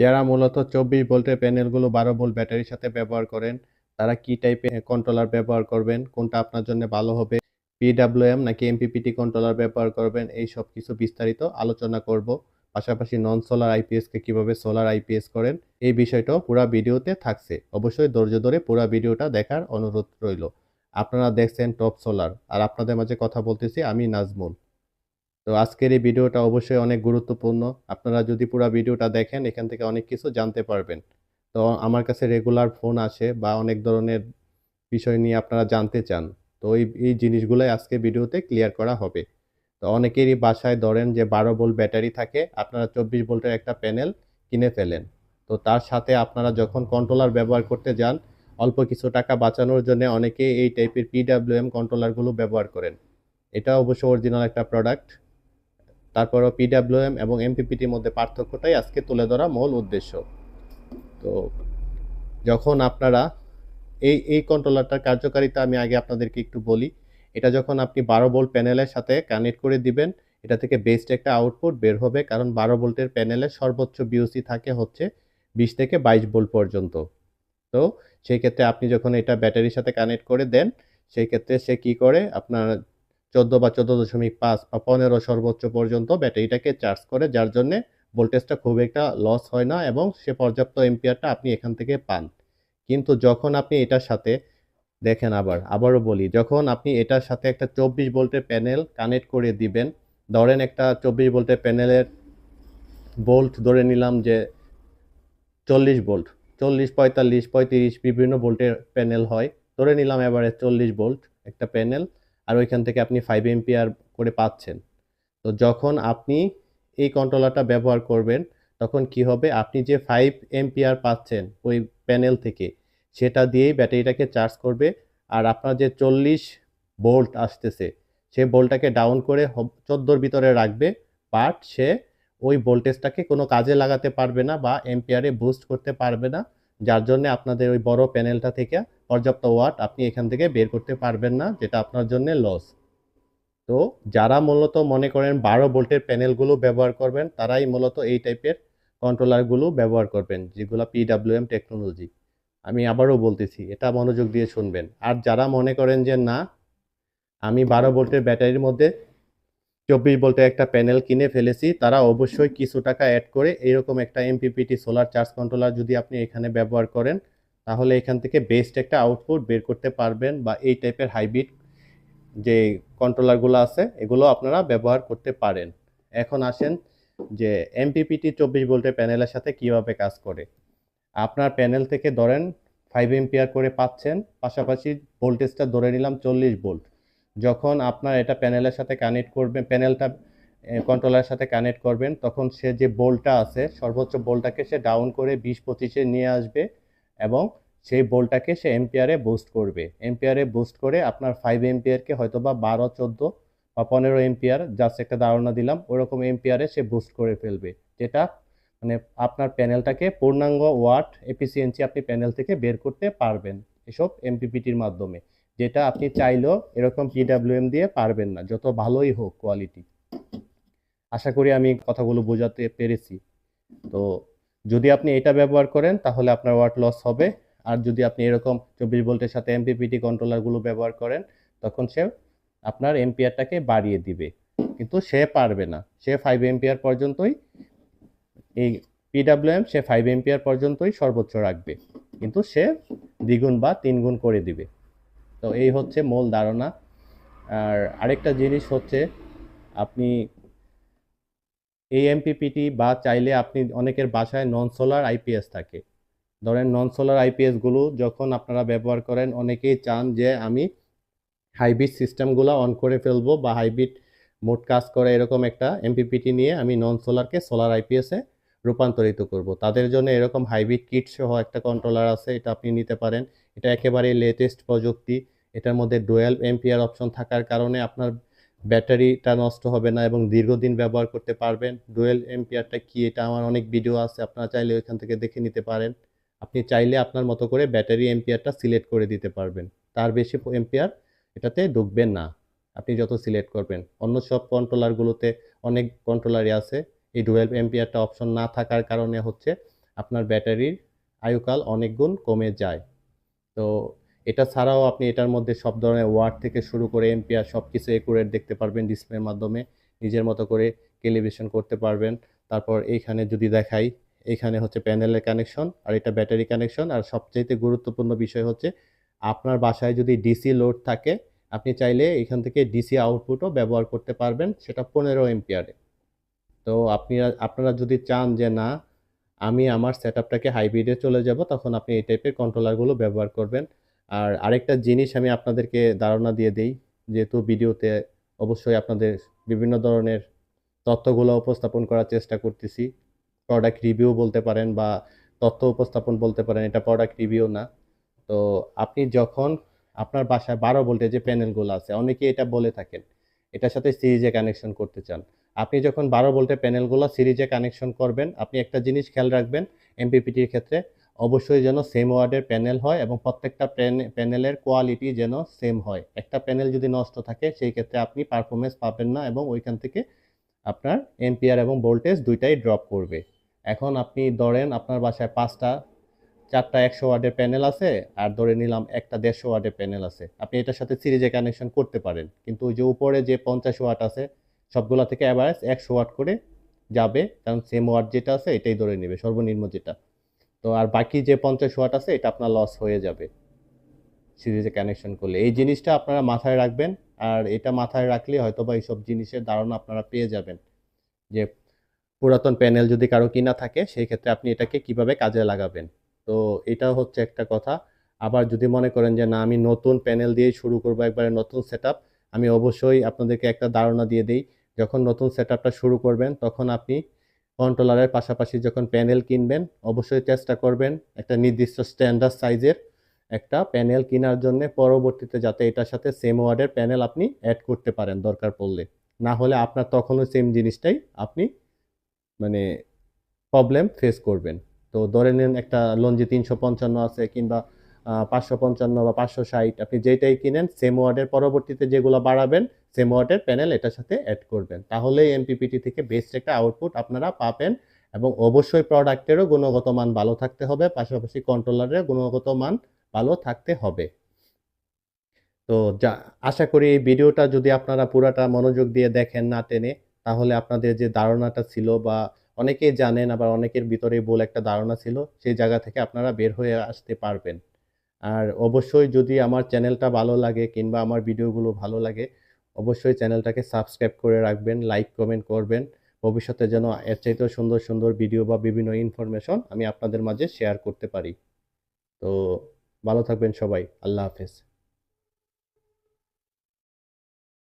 যারা মূলত 24 ভোল্টের প্যানেলগুলো 12 ভোল্ট ব্যাটারির সাথে ব্যবহার করেন, তারা কি টাইপের কন্ট্রোলার ব্যবহার করবেন, কোনটা আপনার জন্য ভালো হবে, পিডব্লিউএম নাকি এমপিপিটি কন্ট্রোলার ব্যবহার করবেন, এই সব কিছু বিস্তারিত আলোচনা করব। পাশাপাশি নন সোলার আইপিএসকে কিভাবে সোলার আইপিএস করেন, এই বিষয়টাও পুরো ভিডিওতে থাকছে। অবশ্যই ধৈর্য ধরে পুরো ভিডিওটা দেখার অনুরোধ রইল। আপনারা দেখছেন টপ সোলার, আর আপনাদের মাঝে কথা বলতেছি আমি নাজমুল। তো আজকের এই ভিডিওটা অবশ্যই অনেক গুরুত্বপূর্ণ। আপনারা যদি পুরো ভিডিওটা দেখেন, এখান থেকে অনেক কিছু জানতে পারবেন। তো আমার কাছে রেগুলার ফোন আসে বা অনেক ধরনের বিষয় নিয়ে আপনারা জানতে চান। তো এই জিনিসগুলোই আজকে ভিডিওতে ক্লিয়ার করা হবে। তো অনেকেরই বাসায় ধরেন যে 12 ভোল্ট ব্যাটারি থাকে, আপনারা 24 ভোল্টের একটা প্যানেল কিনে ফেলেন। তো তার সাথে আপনারা যখন কন্ট্রোলার ব্যবহার করতে যান, অল্প কিছু টাকা বাঁচানোর জন্য অনেকে এই টাইপের পিডব্লিউএম কন্ট্রোলারগুলো ব্যবহার করেন। এটা অবশ্য অরিজিনাল একটা প্রোডাক্ট। তারপরও পিডব্লিউএম এবং এমপিপিটির মধ্যে পার্থক্যটাই আজকে তুলে ধরা মূল উদ্দেশ্য। তো যখন আপনারা এই কন্ট্রোলারটার কার্যকারিতা আমি আগে আপনাদেরকে একটু বলি। এটা যখন আপনি 12 ভোল্ট প্যানেলের সাথে কানেক্ট করে দিবেন, এটা থেকে বেস্ট একটা আউটপুট বের হবে, কারণ 12 ভোল্টের প্যানেলের সর্বোচ্চ বিওসি থাকে হচ্ছে 20 থেকে 22 ভোল্ট পর্যন্ত। তো সেই ক্ষেত্রে আপনি যখন এটা ব্যাটারির সাথে কানেক্ট করে দেন, সেই ক্ষেত্রে সে কি করে আপনার 14 বা 14.5 বা 15 সর্বোচ্চ পর্যন্ত ব্যাটারিটাকে চার্জ করে, যার জন্য ভোল্টেজটা খুব একটা লস হয় না এবং সে পর্যাপ্ত এম্পিয়ারটা আপনি এখান থেকে পান। কিন্তু যখন আপনি এটার সাথে দেখেন, আবারও বলি, যখন আপনি এটার সাথে একটা 24 ভোল্টের প্যানেল কানেক্ট করে দিবেন, ধরেন একটা 24 ভোল্টের প্যানেলের ভোল্ট ধরে নিলাম যে 40 ভোল্ট, 40, 45, 35 বিভিন্ন ভোল্টের প্যানেল হয়। ধরে নিলাম এবারে 40 ভোল্ট একটা প্যানেল, আর ওইখান থেকে আপনি 5 এম্পিয়ার করে পাচ্ছেন। তো যখন আপনি এই কন্ট্রোলারটা ব্যবহার করবেন, তখন কি হবে, আপনি যে 5 এম্পিয়ার পাচ্ছেন ওই প্যানেল থেকে, সেটা দিয়েই ব্যাটারিটাকে চার্জ করবে। আর আপনার যে 40 ভোল্ট আসতেছে, সে ভোল্টটাকে ডাউন করে 14 ভিতরে রাখবে, বাট সে ওই ভোল্টেজটাকে কোনো কাজে লাগাতে পারবে না বা এম্পিয়ারে বুস্ট করতে পারবে না, যার জন্য আপনাদের ওই বড় প্যানেলটা থেকে পর্যাপ্ত ওয়াট আপনি এখান থেকে বের করতে পারবেন না, যেটা আপনার জন্য লস। তো যারা মূলত মনে করেন 12 ভোল্টের প্যানেলগুলো ব্যবহার করবেন, তারাই মূলত এই টাইপের কন্ট্রোলারগুলো ব্যবহার করবেন, যেগুলো পিডব্লিউএম টেকনোলজি। আমি আবারও বলতেছি, এটা মনোযোগ দিয়ে শুনবেন। আর যারা মনে করেন যে না, আমি 12 ভোল্টের ব্যাটারির মধ্যে 24 ভোল্টের একটা প্যানেল কিনে ফেলেছি, তারা অবশ্যই কিছু টাকা অ্যাড করে এরকম একটা এমপিপিটি সোলার চার্জ কন্ট্রোলার যদি আপনি এখানে ব্যবহার করেন, তাহলে এখান থেকে বেস্ট একটা আউটপুট বের করতে পারবেন, বা এই টাইপের হাইব্রিড যে কন্ট্রোলারগুলো আছে এগুলো আপনারা ব্যবহার করতে পারেন। এখন আসেন যে এমপিপিটি 24 ভোল্টের প্যানেলের সাথে কিভাবে কাজ করে। আপনার প্যানেল থেকে ধরেন 5 এম্পিয়ার করে পাচ্ছেন, পাশাপাশি ভোল্টেজটা ধরে নিলাম 40 ভোল্ট। যখন আপনার এটা প্যানেলের সাথে কানেক্ট করবেন, প্যানেলটা কন্ট্রোলারের সাথে কানেক্ট করবেন, তখন সে যে ভোল্টটা আছে সর্বোচ্চ ভোল্টটাকে সে ডাউন করে 20-25-এ নিয়ে আসবে এবং সেই ভোল্টটাকে সে এম্পিয়ারে বুস্ট করবে। এম্পিয়ারে বুস্ট করে আপনার 5 এম্পিয়ারকে হয়তো বা 12, 14 বা 15 এম্পিয়ার, জাস্ট একটা ধারণা দিলাম, ওরকম এম্পিয়ারে সে বুস্ট করে ফেলবে, যেটা মানে আপনার প্যানেলটাকে পূর্ণাঙ্গ ওয়াট এফিসিয়েন্সি আপনি প্যানেল থেকে বের করতে পারবেন এসব এমপিপিটির মাধ্যমে, যেটা আপনি চাইলেও এরকম পিডব্লিউএম দিয়ে পারবেন না, যত ভালোই হোক কোয়ালিটি। আশা করি আমি কথাগুলো বোঝাতে পেরেছি। তো যদি আপনি এটা ব্যবহার করেন তাহলে আপনার ওয়াট লস হবে। আর যদি আপনি এরকম 24 ভোল্টের সাথে এমপিপিটি কন্ট্রোলারগুলো ব্যবহার করেন, তখন সে আপনার এম্পিয়ারটাকে বাড়িয়ে দিবে, কিন্তু সে পারবে না, সে 5 এম্পিয়ার পর্যন্তই, এই পিডব্লিউএম সে 5 এম্পিয়ার পর্যন্তই সর্বোচ্চ রাখবে, কিন্তু সে দ্বিগুণ বা তিনগুণ করে দিবে। তো এই হচ্ছে মূল ধারণা। আর আরেকটা জিনিস হচ্ছে, আপনি এই এমপিপিটি বা চাইলে আপনি অনেকের বাসায় নন সোলার আইপিএস থাকে, ধরেন নন সোলার আইপিএস গুলো যখন আপনারা ব্যবহার করেন, অনেকেই চান যে আমি হাইব্রিড সিস্টেমগুলো অন করে ফেলবো বা হাইব্রিড মোড কাজ করে এরকম একটা এমপিপিটি নিয়ে আমি নন সোলারকে সোলার আইপিএসে রূপান্তরিত করব। তাদের জন্য এরকম হাইব্রিড কিট সহ একটা কন্ট্রোলার আছে, এটা আপনি নিতে পারেন। এটা একেবারে লেটেস্ট প্রযুক্তি। এটার মধ্যে ডুয়েল এম্পিয়ার অপশন থাকার কারণে আপনার ব্যাটারিটা নষ্ট হবে না এবং দীর্ঘদিন ব্যবহার করতে পারবেন। ডুয়েল এম্পিয়ারটা কি, এটা আমার অনেক ভিডিও আছে, আপনারা চাইলে ওইখান থেকে দেখে নিতে পারেন। আপনি চাইলে আপনার মতো করে ব্যাটারি এম্পিয়ারটা সিলেক্ট করে দিতে পারবেন, তার বেশি এম্পিয়ার এটাতে ঢুকবেন না আপনি যত সিলেক্ট করবেন। অন্য সব কন্ট্রোলারগুলোতে, অনেক কন্ট্রোলারই আছে, এই ডুয়েল এম্পিয়ারটা অপশন না থাকার কারণে হচ্ছে আপনার ব্যাটারির আয়ুকাল অনেক গুণ কমে যায়। তো এটা ছাড়াও আপনি এটার মধ্যে সব ধরনের ওয়াট থেকে শুরু করে এম্পিয়ার সবকিছু একুরেট দেখতে পারবেন ডিসপ্লের মাধ্যমে। নিজের মতো করে ক্যালিব্রেশন করতে পারবেন। তারপর এইখানে যদি দেখাই, এইখানে হচ্ছে প্যানেলের কানেকশন আর এটা ব্যাটারি কানেকশন। আর সবচাইতে গুরুত্বপূর্ণ বিষয় হচ্ছে আপনার বাসায় যদি ডিসি লোড থাকে, আপনি চাইলে এখান থেকে ডিসি আউটপুটও ব্যবহার করতে পারবেন, সেটা 15 এম্পিয়ারে। তো আপনারা যদি চান যে না আমি আমার সেটআপটাকে হাইব্রিডে চলে যাব, তখন আপনি এই টাইপের কন্ট্রোলারগুলো ব্যবহার করবেন। আর আরেকটা জিনিস আমি আপনাদেরকে ধারণা দিয়ে দেই, যেহেতু ভিডিওতে অবশ্যই আপনাদের বিভিন্ন ধরনের তথ্যগুলো উপস্থাপন করার চেষ্টা করতেছি। প্রোডাক্ট রিভিউ বলতে পারেন বা তথ্য উপস্থাপন বলতে পারেন, এটা প্রোডাক্ট রিভিউ না। তো আপনি যখন আপনার বাসায় 12 ভোল্টের যে প্যানেলগুলো আছে, অনেকেই এটা বলে থাকেন এটার সাথে সিরিজে কানেকশন করতে চান। আপনি যখন 12 ভোল্টের প্যানেলগুলো সিরিজে কানেকশন করবেন, আপনি একটা জিনিস খেয়াল রাখবেন এমপিপিটির ক্ষেত্রে, অবশ্যই যেন সেম ওয়ার্ডের প্যানেল হয় এবং প্রত্যেকটা প্যানেলের কোয়ালিটি যেন সেম হয়। একটা প্যানেল যদি নষ্ট থাকে সেই ক্ষেত্রে আপনি পারফরমেন্স পাবেন না এবং ওইখান থেকে আপনার এম্পিয়ার এবং ভোল্টেজ দুইটাই ড্রপ করবে। এখন আপনি ধরেন আপনার বাসায় 4টা 100 ওয়াটের প্যানেল আছে আর ধরে নিলাম একটা 150 ওয়াটের প্যানেল আছে, আপনি এটার সাথে সিরিজে কানেকশন করতে পারেন, কিন্তু ওই যে উপরে যে 50 ওয়াট আছে সবগুলা থেকে অ্যাভারেজ 100 ওয়াট করে যাবে, কারণ সেম ওয়াট যেটা আছে এটাই ধরে নেবে সর্বনিম্ন যেটা। তো আর বাকি যে 50 ওয়াট আছে এটা আপনার লস হয়ে যাবে সিরিজে কানেকশন করলে। এই জিনিসটা আপনারা মাথায় রাখবেন। আর এটা মাথায় রাখলে হয়তোবা এইসব জিনিসের ধারণা আপনারা পেয়ে যাবেন যে পুরাতন প্যানেল যদি কারো কিনা থাকে সেই ক্ষেত্রে আপনি এটাকে কিভাবে কাজে লাগাবেন। তো এটাও হচ্ছে একটা কথা। আবার যদি মনে করেন যে না আমি নতুন প্যানেল দিয়েই শুরু করব, একবারে নতুন সেটআপ, আমি অবশ্যই আপনাদেরকে একটা ধারণা দিয়ে দেই। যখন নতুন সেটআপটা শুরু করবেন তখন আপনি কন্ট্রোলারের পাশাপাশি যখন প্যানেল কিনবেন অবশ্যই চেষ্টা করবেন একটা নির্দিষ্ট স্ট্যান্ডার্ড সাইজের একটা প্যানেল কেনার জন্য, পরবর্তীতে যাতে এটার সাথে সেম ওয়ার্ডের প্যানেল আপনি অ্যাড করতে পারেন দরকার পড়লে। না হলে আপনার তখনও সেম জিনিসটাই আপনি মানে প্রবলেম ফেস করবেন। তো ধরে নিন একটা লঞ্জি 355 আছে কিংবা 555 বা 560, আপনি যেটাই কিনেন সেম ওয়ার্ডের পরবর্তীতে যেগুলো বাড়াবেন সেম ওয়ার্ডের প্যানেল এটার সাথে অ্যাড করবেন, তাহলেই এমপিপিটি থেকে বেস্ট একটা আউটপুট আপনারা পাবেন। এবং অবশ্যই প্রোডাক্টেরও গুণগত মান ভালো থাকতে হবে, পাশাপাশি কন্ট্রোলারের গুণগত মান ভালো থাকতে হবে। তো যা আশা করি এই ভিডিওটা যদি আপনারা পুরাটা মনোযোগ দিয়ে দেখেন না টেনে, তাহলে আপনাদের যে ধারণাটা ছিল বা অনেকেই জানেন আবার অনেকের ভিতরে ভুল একটা ধারণা ছিল, সেই জায়গা থেকে আপনারা বের হয়ে আসতে পারবেন। আর অবশ্যই যদি আমার চ্যানেলটা ভালো লাগে কিংবা আমার ভিডিওগুলো ভালো লাগে, অবশ্যই চ্যানেলটাকে সাবস্ক্রাইব করে রাখবেন, লাইক কমেন্ট করবেন। ভবিষ্যতে যেন এর চাইতেও সুন্দর সুন্দর ভিডিও বা বিভিন্ন ইনফরমেশন আমি আপনাদের মাঝে শেয়ার করতে পারি। তো ভালো থাকবেন সবাই। আল্লাহ হাফেজ।